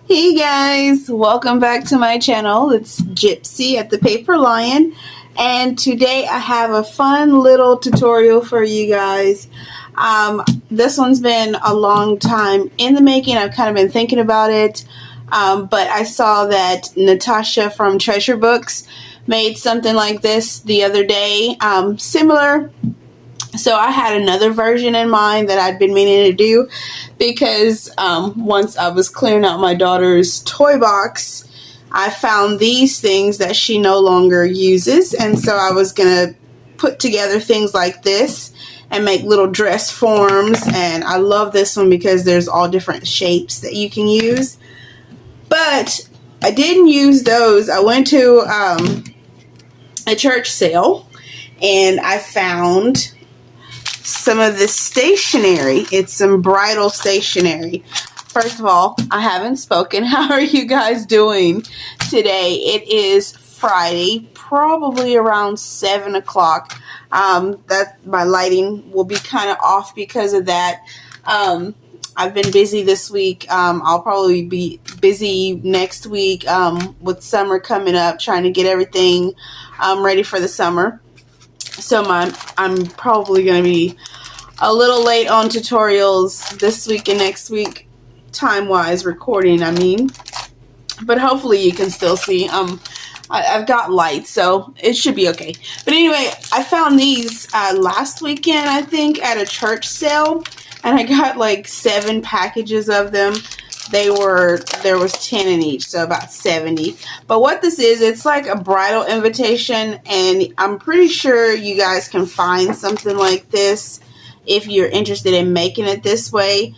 Hey guys, welcome back to my channel. It's Gypsy at the Paper Lion, and today I have a fun little tutorial for you guys. This one's been a long time in the making. I've kind of been thinking about it, but I saw that Natasha from Treasure Books made something like this the other day, similar. So I had another version in mind that I'd been meaning to do because once I was clearing out my daughter's toy box, I found these things that she no longer uses. And so I was going to put together things like this and make little dress forms. And I love this one because there's all different shapes that you can use. But I didn't use those. I went to a church sale and I found some of this stationery. It's some bridal stationery. First of all, I haven't spoken. How are you guys doing today? It is Friday, probably around 7 o'clock. That my lighting will be kind of off because of that. I've been busy this week. I'll probably be busy next week with summer coming up, trying to get everything ready for the summer. So I'm probably going to be a little late on tutorials this week and next week, time-wise, recording, I mean. But hopefully you can still see. I've got lights, so it should be okay. But anyway, I found these last weekend, I think, at a church sale. And I got like 7 packages of them. There was 10 in each, so about 70. But what this is, it's like a bridal invitation, and I'm pretty sure you guys can find something like this if you're interested in making it this way.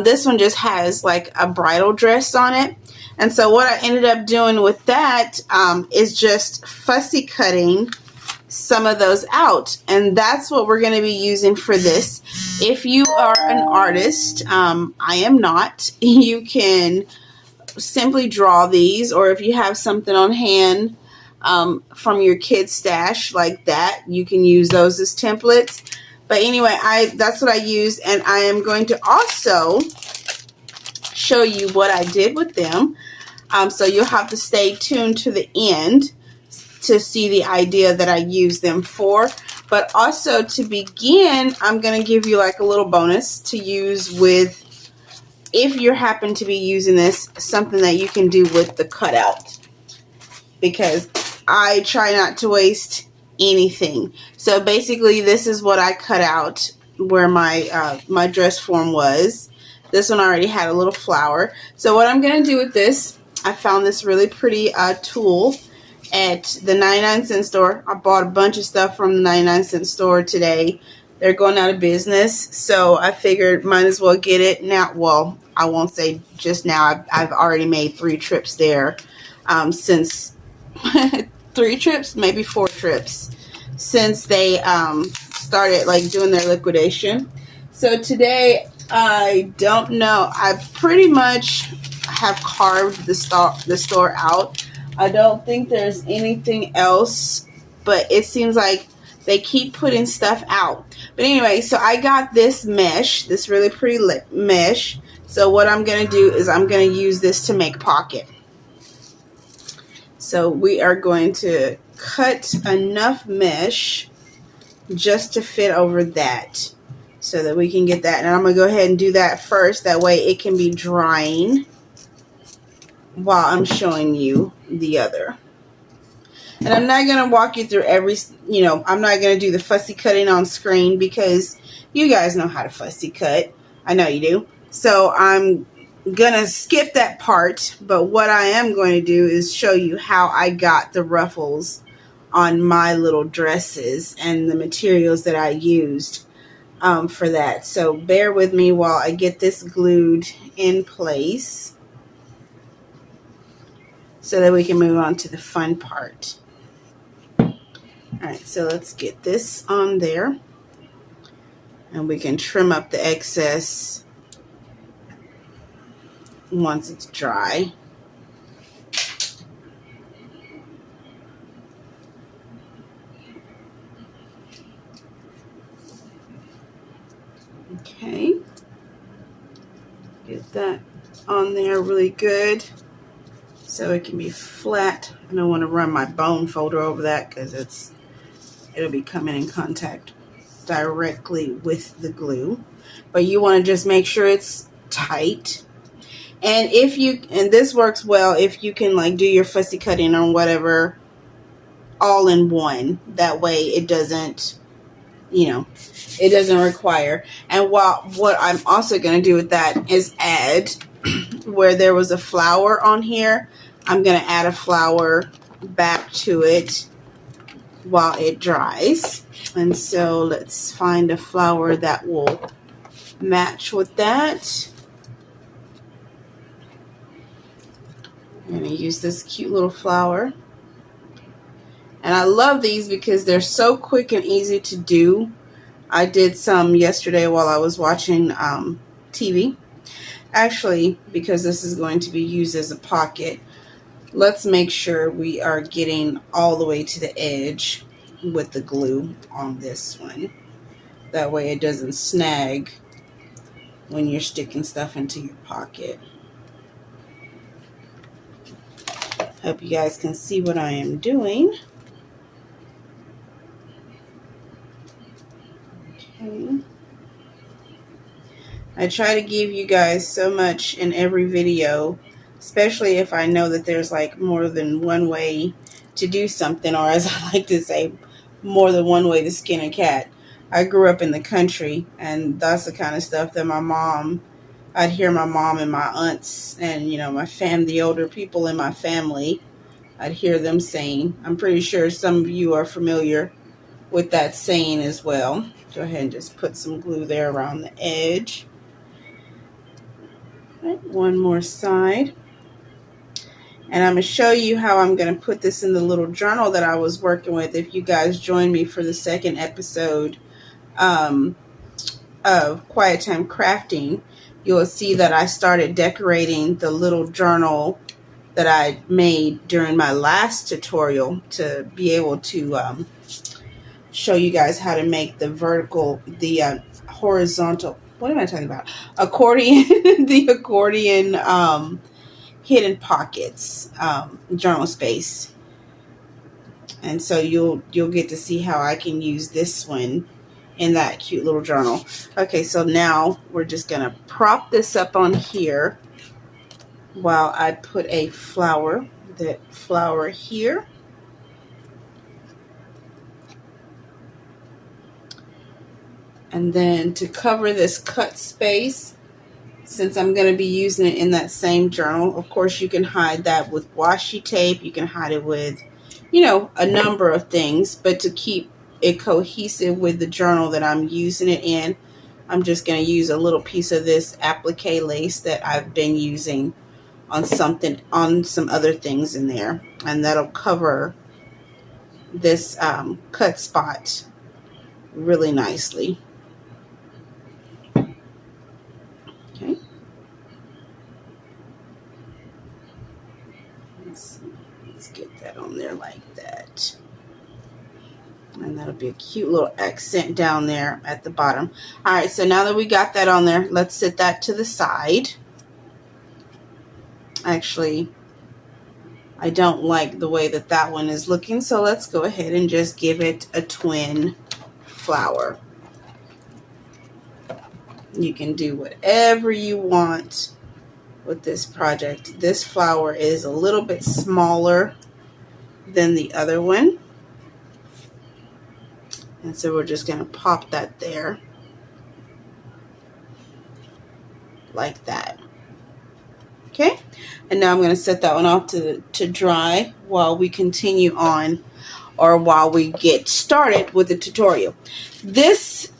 This one just has like a bridal dress on it. And so what I ended up doing with that is just fussy cutting some of those out, and that's what we're going to be using for this. If you are an artist, I am not, you can simply draw these, or if you have something on hand from your kid's stash like that, you can use those as templates. But anyway, that's what I used, and I am going to also show you what I did with them. So you'll have to stay tuned to the end to see the idea that I use them for. But also to begin, I'm going to give you like a little bonus to use with, if you happen to be using this, something that you can do with the cutout. Because I try not to waste anything. So basically this is what I cut out where my dress form was. This one already had a little flower. So what I'm going to do with this, I found this really pretty tool at the 99-cent store. I bought a bunch of stuff from the 99-cent store today. They're going out of business, so I figured might as well get it now. Well, I won't say just now. I've already made 3 trips there since 3 trips, maybe 4 trips since they started like doing their liquidation. So today, I don't know. I pretty much have carved the store out. I don't think there's anything else, but it seems like they keep putting stuff out. But anyway, so I got this mesh, this really pretty mesh. So what I'm going to do is I'm going to use this to make a pocket. So we are going to cut enough mesh just to fit over that so that we can get that. And I'm going to go ahead and do that first. That way it can be drying while I'm showing you the other. And I'm not going to walk you through every, I'm not going to do the fussy cutting on screen because you guys know how to fussy cut. I know you do. So I'm going to skip that part. But what I am going to do is show you how I got the ruffles on my little dresses and the materials that I used for that. So bear with me while I get this glued in place, so that we can move on to the fun part. Alright, so let's get this on there. And we can trim up the excess once it's dry. Okay. Get that on there really good so it can be flat. I don't want to run my bone folder over that because it'll be coming in contact directly with the glue. But you want to just make sure it's tight. And this works well if you can like do your fussy cutting on whatever all in one. That way it doesn't, it doesn't require. And what I'm also going to do with that is add, where there was a flower on here, I'm going to add a flower back to it while it dries. And so let's find a flower that will match with that. I'm going to use this cute little flower. And I love these because they're so quick and easy to do. I did some yesterday while I was watching TV. Actually, because this is going to be used as a pocket, let's make sure we are getting all the way to the edge with the glue on this one. That way it doesn't snag when you're sticking stuff into your pocket. Hope you guys can see what I am doing. Okay. I try to give you guys so much in every video, especially if I know that there's like more than one way to do something, or as I like to say, more than one way to skin a cat. I grew up in the country, and that's the kind of stuff that I'd hear my mom and my aunts and, the older people in my family, I'd hear them saying. I'm pretty sure some of you are familiar with that saying as well. Go ahead and just put some glue there around the edge. Right, one more side. And I'm going to show you how I'm going to put this in the little journal that I was working with. If you guys join me for the second episode of Quiet Time Crafting, you'll see that I started decorating the little journal that I made during my last tutorial to be able to show you guys how to make the horizontal, what am I talking about? Accordion, the accordion hidden pockets journal space. And so you'll get to see how I can use this one in that cute little journal. Okay, so now we're just gonna prop this up on here while I put a flower here. And then to cover this cut space, since I'm going to be using it in that same journal, of course you can hide that with washi tape. You can hide it with, a number of things. But to keep it cohesive with the journal that I'm using it in, I'm just going to use a little piece of this applique lace that I've been using on some other things in there. And that'll cover this cut spot really nicely. Okay. Let's get that on there like that. And that'll be a cute little accent down there at the bottom. All right, so now that we got that on there, let's set that to the side. Actually, I don't like the way that one is looking, so let's go ahead and just give it a twin flower. You can do whatever you want with this project. This flower is a little bit smaller than the other one. And so we're just going to pop that there like that. Okay, and now I'm going to set that one off to dry while we continue on, or while we get started with the tutorial. This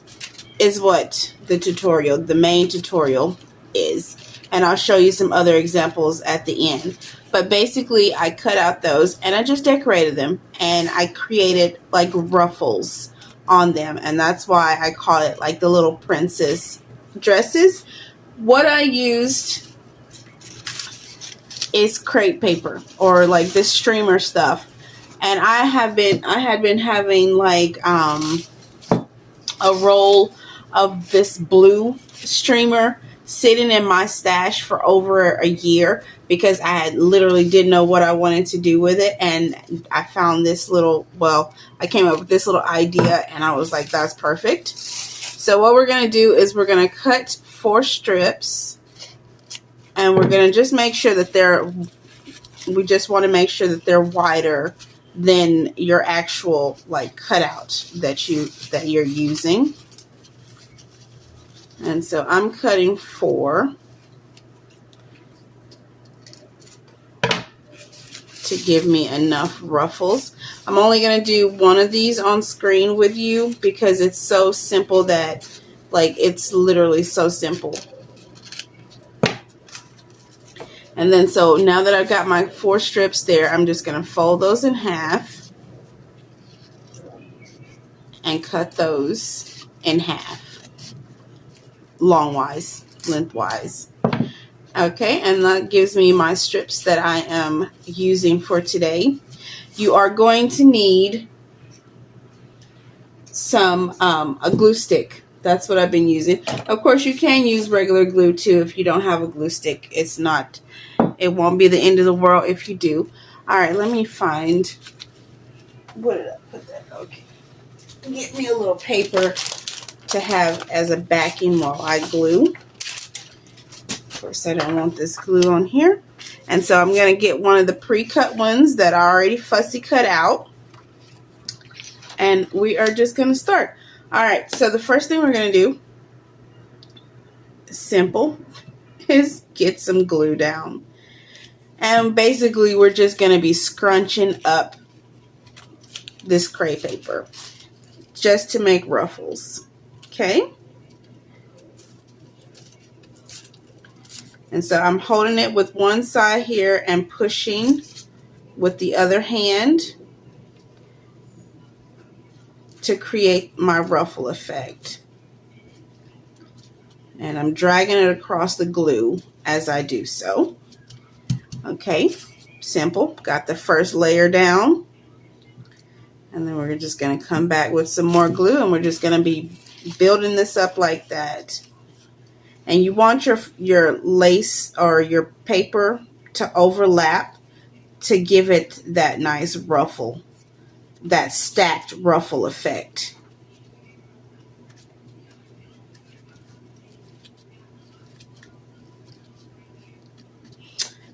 is what the main tutorial is, and I'll show you some other examples at the end. But basically I cut out those and I just decorated them, and I created like ruffles on them, and that's why I call it like the little princess dresses. What I used is crepe paper, or like this streamer stuff, and I had been having like a roll of this blue streamer sitting in my stash for over a year because I had literally didn't know what I wanted to do with it. And I found this little, well, I came up with this little idea and I was like, that's perfect. So what we're going to do is we're going to cut 4 strips, and we're going to just make sure that we just want to make sure that they're wider than your actual like cutout that you're using. And so I'm cutting 4 to give me enough ruffles. I'm only going to do one of these on screen with you because it's so simple that, like, it's literally so simple. And then so now that I've got my 4 strips there, I'm just going to fold those in half and cut those in half, lengthwise. Okay, and that gives me my strips that I am using for today. You are going to need some a glue stick. That's what I've been using. Of course, you can use regular glue too if you don't have a glue stick. It won't be the end of the world if you do. All right, let me find, where did I put that? Okay, get me a little paper to have as a backing while I glue. Of course, I don't want this glue on here. And so I'm going to get one of the pre-cut ones that I already fussy cut out. And we are just going to start. All right, so the first thing we're going to do, simple, is get some glue down. And basically, we're just going to be scrunching up this crepe paper just to make ruffles. Okay? And so I'm holding it with one side here and pushing with the other hand to create my ruffle effect. And I'm dragging it across the glue as I do so. Okay, simple. Got the first layer down. And then we're just going to come back with some more glue, and we're just going to be building this up like that. And you want your lace or your paper to overlap to give it that nice ruffle, that stacked ruffle effect.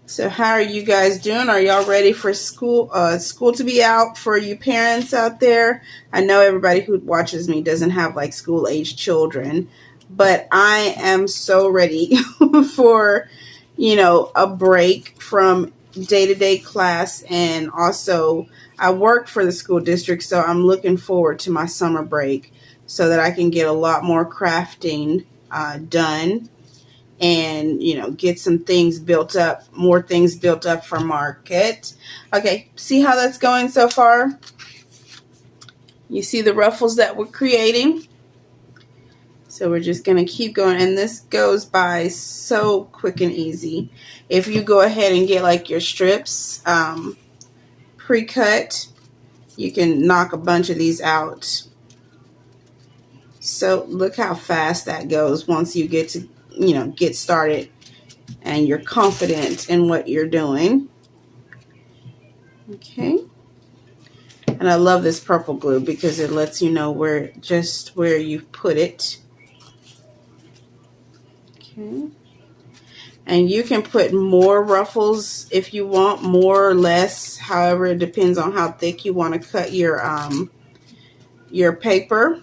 So how are you guys doing? Are y'all ready for school to be out for you parents out there? I know everybody who watches me doesn't have like school age children, but I am so ready for, you know, a break from day-to-day class. And also I work for the school district, so I'm looking forward to my summer break so that I can get a lot more crafting done. And, you know, get some things built up, more things built up for market. Okay, see how that's going so far? You see the ruffles that we're creating? So we're just going to keep going. And this goes by so quick and easy. If you go ahead and get like your strips pre-cut, you can knock a bunch of these out. So look how fast that goes once you get to, you know, get started and you're confident in what you're doing. Okay. And I love this purple glue because it lets you know where you put it. Okay. And you can put more ruffles if you want, more or less. However, it depends on how thick you want to cut your paper.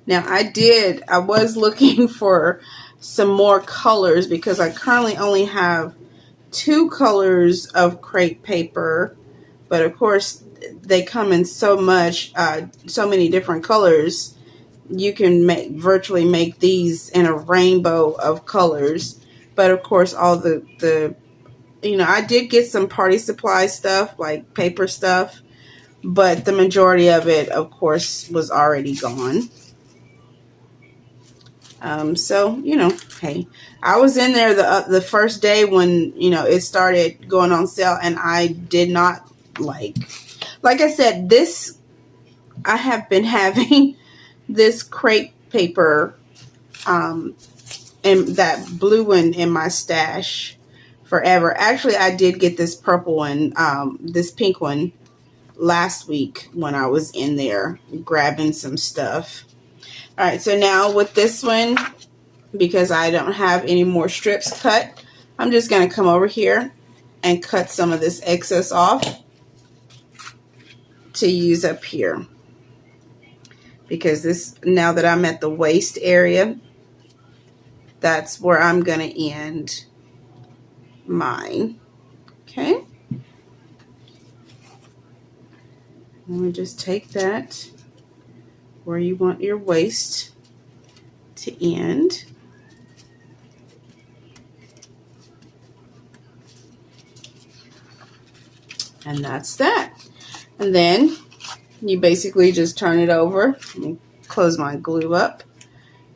Now I was looking for some more colors because I currently only have 2 colors of crepe paper, but of course they come in so many different colors. You can virtually make these in a rainbow of colors. But of course all the you know, I did get some party supply stuff, like paper stuff, but the majority of it of course was already gone. So, you know, hey, I was in there the first day when, you know, it started going on sale, and I did not like I said, this I have been having this crepe paper and that blue one in my stash forever. Actually, I did get this purple one, this pink one last week when I was in there grabbing some stuff. All right, so now with this one, because I don't have any more strips cut, I'm just going to come over here and cut some of this excess off to use up here. Because this, now that I'm at the waist area, that's where I'm going to end mine. Okay. Let me just take that where you want your waist to end. And that's that. And then you basically just turn it over. Let me close my glue up.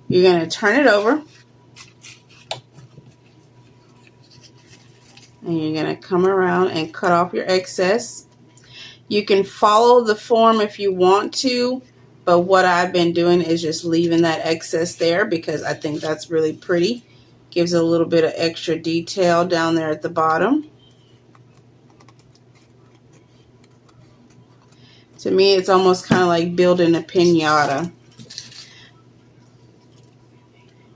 You're going to turn it over. And you're going to come around and cut off your excess. You can follow the form if you want to, but what I've been doing is just leaving that excess there because I think that's really pretty. Gives a little bit of extra detail down there at the bottom. To me, it's almost kind of like building a piñata.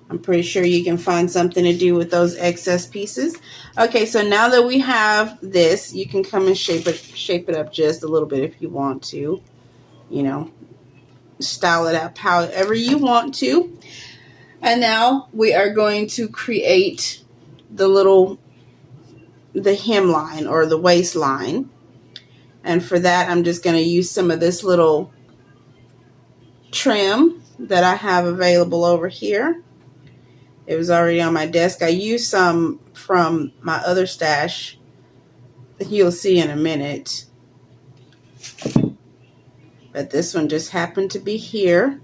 I'm pretty sure you can find something to do with those excess pieces. Okay, so now that we have this, you can come and shape it up just a little bit if you want to. You know, style it up however you want to. And now we are going to create the hemline or the waistline. And for that, I'm just going to use some of this little trim that I have available over here. It was already on my desk. I used some from my other stash that you'll see in a minute. But this one just happened to be here,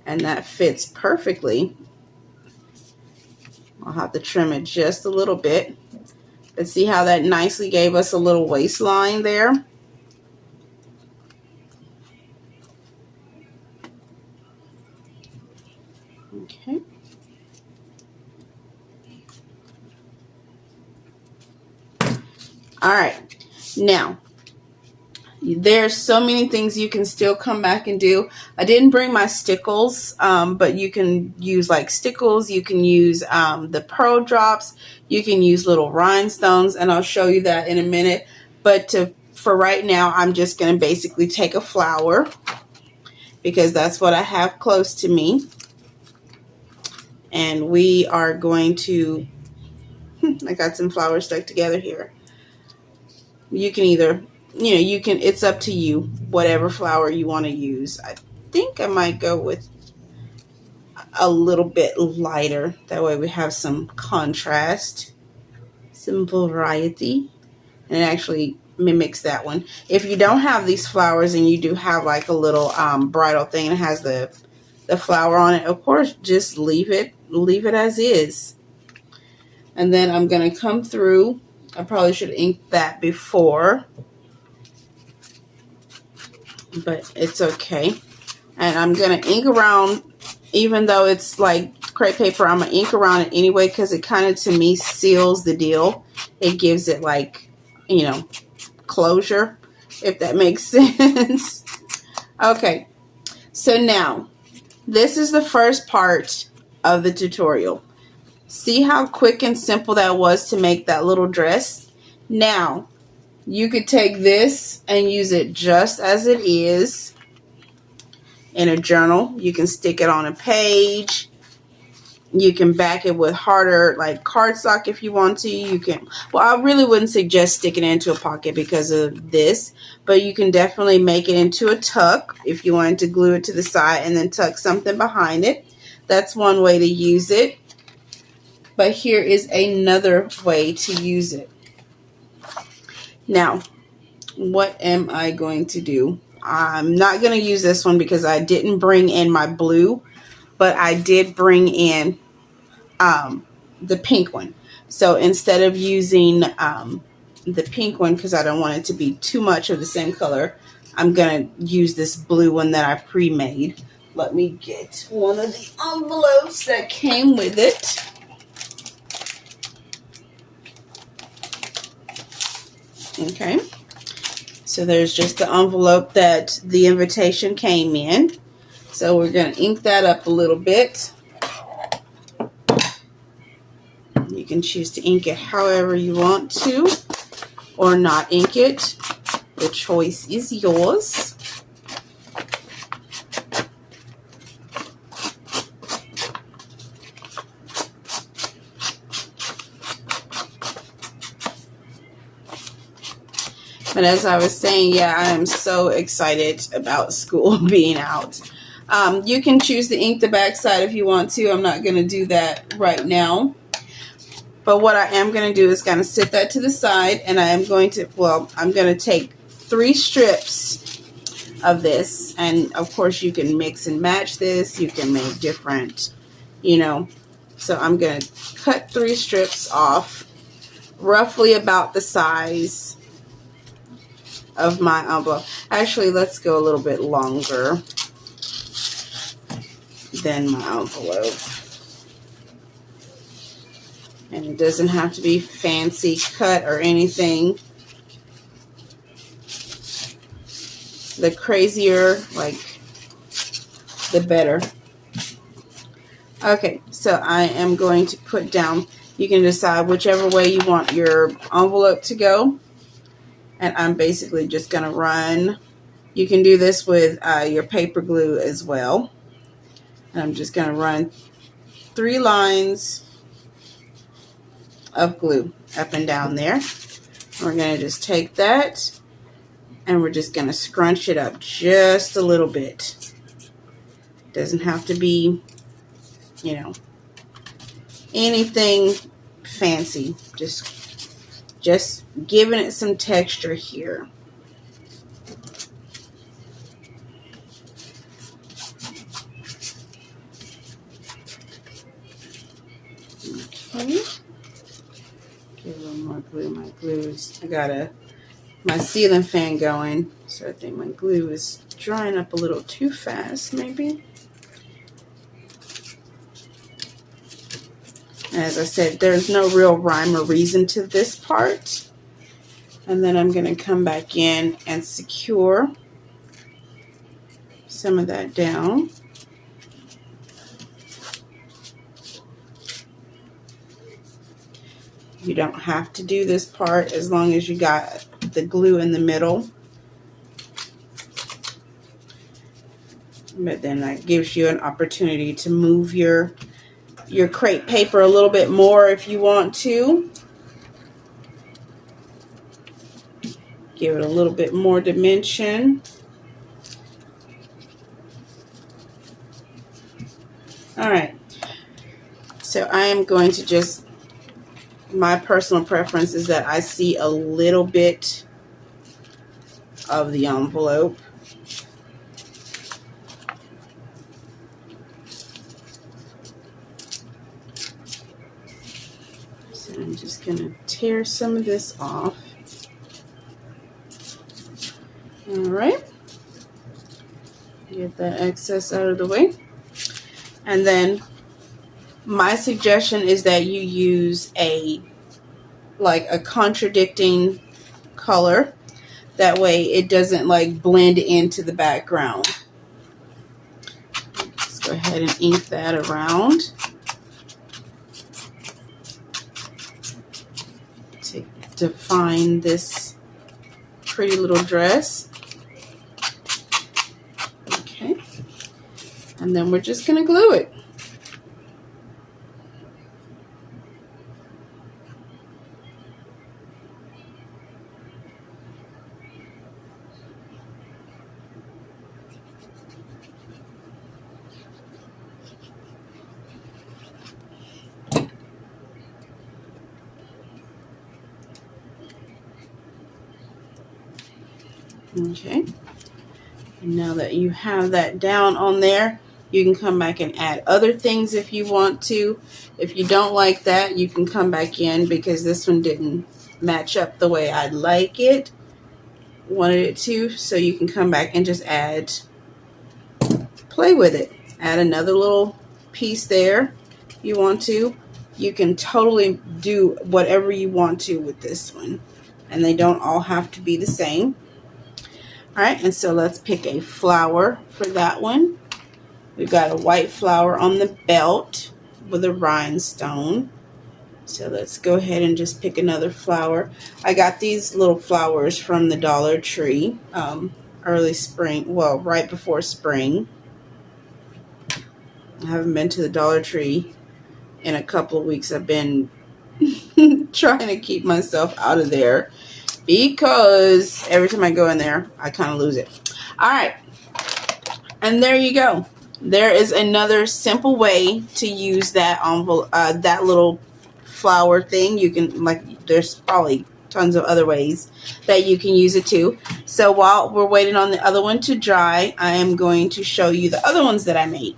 and that fits perfectly. I'll have to trim it just a little bit. But see how that nicely gave us a little waistline there? Okay. All right. Now, there's so many things you can still come back and do. I didn't bring my stickles, but you can use like stickles. You can use the pearl drops. You can use little rhinestones, and I'll show you that in a minute. But for right now, I'm just going to basically take a flower because that's what I have close to me. And we are going to, I got some flowers stuck together here. You can either, it's up to you, whatever flower you want to use. I think I might go with a little bit lighter. That way we have some contrast, some variety, and it actually mimics that one. If you don't have these flowers and you do have like a little bridal thing that has the flower on it, of course, just leave it as is. And then I'm going to come through. I probably should ink that before, but it's okay. And I'm going to ink around, even though it's like crepe paper, I'm going to ink around it anyway because it kind of, to me, seals the deal. It gives it like, closure, if that makes sense. Okay, so now this is the first part of the tutorial. See how quick and simple that was to make that little dress? Now, you could take this and use it just as it is in a journal. You can stick it on a page. You can back it with harder, like cardstock if you want to. You can, well, I really wouldn't suggest sticking it into a pocket because of this, but you can definitely make it into a tuck if you wanted to glue it to the side and then tuck something behind it. That's one way to use it. But here is another way to use it. Now, what am I going to do? I'm not going to use this one because I didn't bring in my blue, but I did bring in the pink one. So instead of using the pink one, because I don't want it to be too much of the same color, I'm going to use this blue one that I pre-made. Let me get one of the envelopes that came with it. Okay. So there's just the envelope that the invitation came in. So we're going to ink that up a little bit. You can choose to ink it however you want to or not ink it. The choice is yours. But as I was saying, yeah, I am so excited about school being out. You can choose to ink the back side if you want to. I'm not going to do that right now. But what I am going to do is kind of sit that to the side, and I am going to, well, I'm going to take 3 strips of this. And, of course, you can mix and match this. You can make different, you know. So I'm going to cut 3 strips off, roughly about the size of my envelope. Actually, let's go a little bit longer than my envelope. And it doesn't have to be fancy cut or anything. The crazier, like, the better. Okay, so I am going to put down, you can decide whichever way you want your envelope to go. And I'm basically just going to run. You can do this with your paper glue as well. And I'm just going to run 3 lines of glue up and down there. We're going to just take that and we're just going to scrunch it up just a little bit. Doesn't have to be, you know, anything fancy. Just giving it some texture here. Okay. Get a little more glue. My glue's, I got my ceiling fan going, so I think my glue is drying up a little too fast, maybe. As I said, there's no real rhyme or reason to this part. And then I'm going to come back in and secure some of that down. You don't have to do this part as long as you got the glue in the middle. But then that gives you an opportunity to move your crepe paper a little bit more if you want to. Give it a little bit more dimension. All right. So I am going to just, my personal preference is that I see a little bit of the envelope. So I'm just going to tear some of this off. All right. Get that excess out of the way. And then my suggestion is that you use a contradicting color. That way it doesn't like blend into the background. Let's go ahead and ink that around to define this pretty little dress. Okay. And then we're just going to glue it. Okay, and now that you have that down on there, you can come back and add other things if you want to. If you don't like that, you can come back in because this one didn't match up the way I'd like it. wanted it to, so you can come back and just play with it. Add another little piece there if you want to. You can totally do whatever you want to with this one, and they don't all have to be the same. All right, and so let's pick a flower for that one. We've got a white flower on the belt with a rhinestone. So let's go ahead and just pick another flower. I got these little flowers from the Dollar Tree, early spring, well, right before spring. I haven't been to the Dollar Tree in a couple of weeks. I've been trying to keep myself out of there because every time I go in there, I kind of lose it. All right. And there you go. There is another simple way to use that envelope, that little flower thing. You can, like, there's probably tons of other ways that you can use it too. So while we're waiting on the other one to dry, I am going to show you the other ones that I made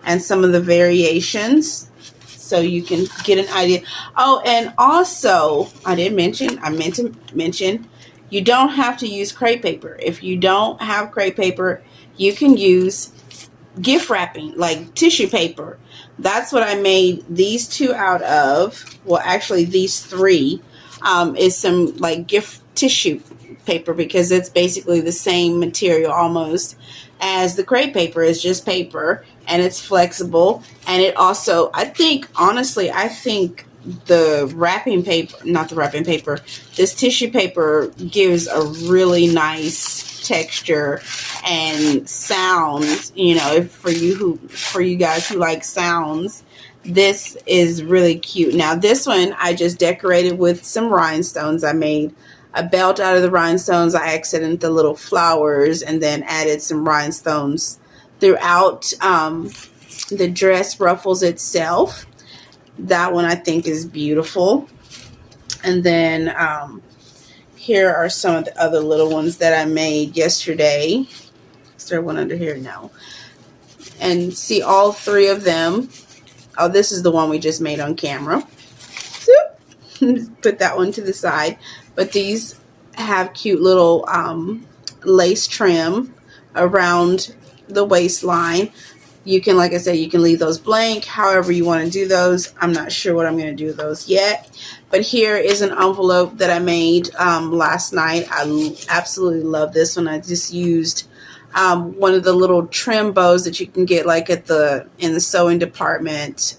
and some of the variations, so you can get an idea. Oh, and also, I meant to mention, you don't have to use crepe paper. If you don't have crepe paper, you can use gift wrapping, like tissue paper. That's what I made these two out of. Well, actually, these three is some like gift tissue paper, because it's basically the same material almost as the crepe paper. It's just paper, and it's flexible, and it also, I think, honestly, I think the wrapping paper, not the wrapping paper, this tissue paper gives a really nice texture and sound. You know, for you guys who like sounds, this is really cute. Now this one I just decorated with some rhinestones. I made a belt out of the rhinestones. I accented the little flowers and then added some rhinestones throughout the dress ruffles itself. That one I think is beautiful. And then here are some of the other little ones that I made yesterday. Is there one under here? No. And see all three of them. Oh, this is the one we just made on camera. Put that one to the side. But these have cute little lace trim around the waistline. You can, like I said, you can leave those blank, however you want to do those. I'm not sure what I'm going to do with those yet. But here is an envelope that I made last night. I absolutely love this one. I just used one of the little trim bows that you can get like in the sewing department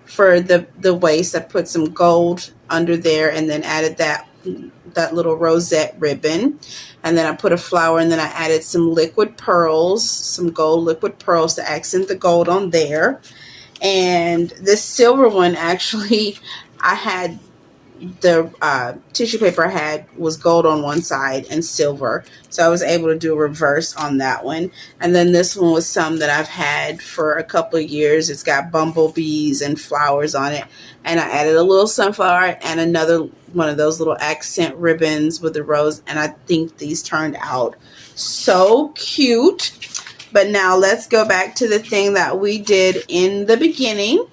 for the waist. I put some gold under there and then added that little rosette ribbon, and then I put a flower, and then I added some liquid pearls, some gold liquid pearls to accent the gold on there. And this silver one, actually, I had the tissue paper I had was gold on one side and silver, so I was able to do a reverse on that one. And then this one was some that I've had for a couple of years. It's got bumblebees and flowers on it, and I added a little sunflower and another one of those little accent ribbons with the rose, and I think these turned out so cute. But now let's go back to the thing that we did in the beginning,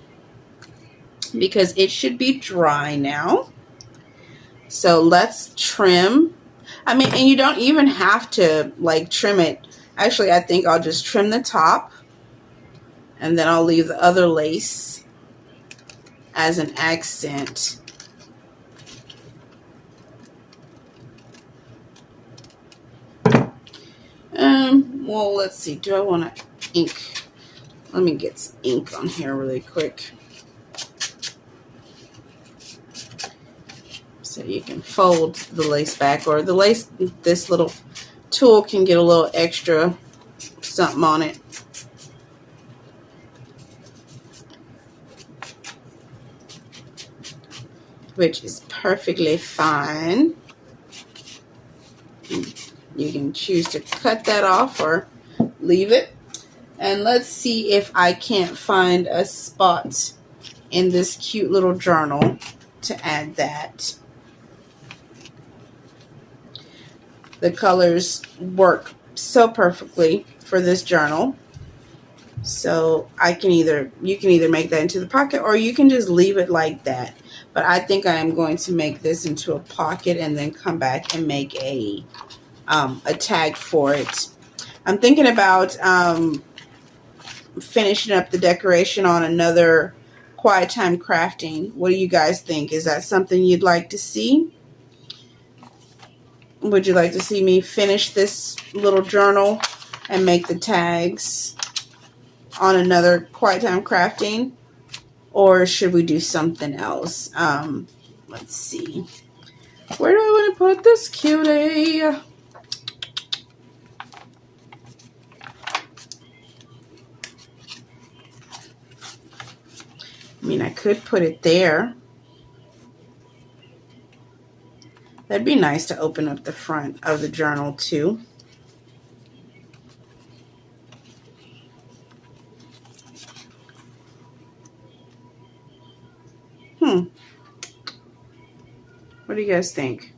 because it should be dry now. So let's trim. I mean, and you don't even have to like trim it. Actually, I think I'll just trim the top, and then I'll leave the other lace as an accent. Well, let's see. Do I want to ink? Let me get some ink on here really quick. So you can fold the lace back, or the lace, this little tool can get a little extra something on it. Which is perfectly fine. You can choose to cut that off or leave it. And let's see if I can't find a spot in this cute little journal to add that. The colors work so perfectly for this journal. So you can either make that into the pocket, or you can just leave it like that. But I think I am going to make this into a pocket and then come back and make a tag for it. I'm thinking about finishing up the decoration on another quiet time crafting. What do you guys think? Is that something you'd like to see? Would you like to see me finish this little journal and make the tags on another quiet time crafting? Or should we do something else? Let's see. Where do I want to put this cutie? I mean, I could put it there. That'd be nice to open up the front of the journal too. What do you guys think?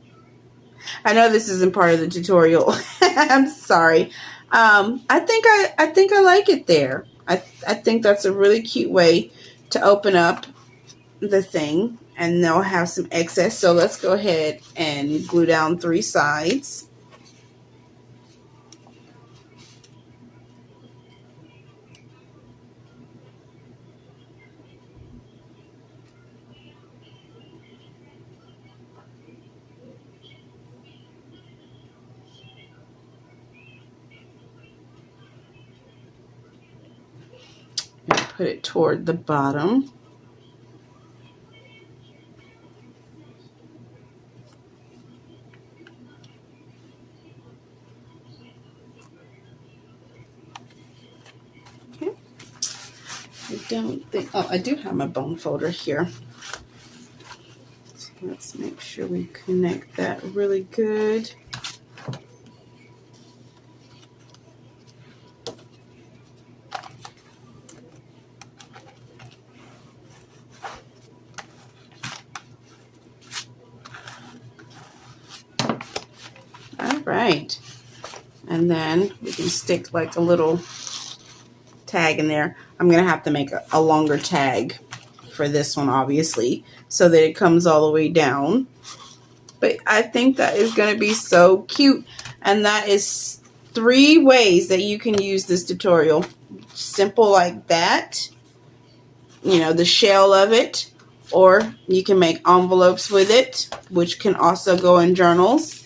I know this isn't part of the tutorial. I'm sorry. I think I like it there. I think that's a really cute way to open up the thing, and they'll have some excess. So let's go ahead and glue down 3 sides. And put it toward the bottom. Okay. I don't think, oh, I do have my bone folder here. So let's make sure we connect that really good. Right, and then we can stick like a little tag in there. I'm gonna have to make a longer tag for this one, obviously, so that it comes all the way down. But I think that is gonna be so cute, and that is 3 ways that you can use this tutorial. Simple like that, you know, the shell of it, or you can make envelopes with it, which can also go in journals.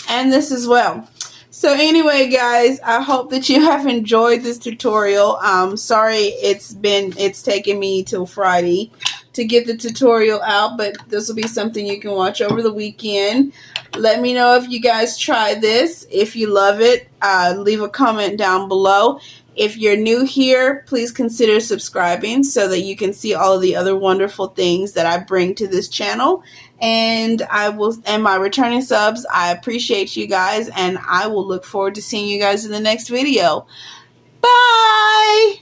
And this as well. So anyway, guys, I hope that you have enjoyed this tutorial. Sorry it's taken me till Friday to get the tutorial out, but this will be something you can watch over the weekend. Let me know if you guys try this. If you love it, leave a comment down below. If you're new here, please consider subscribing so that you can see all of the other wonderful things that I bring to this channel. And my returning subs, I appreciate you guys, and I will look forward to seeing you guys in the next video. Bye!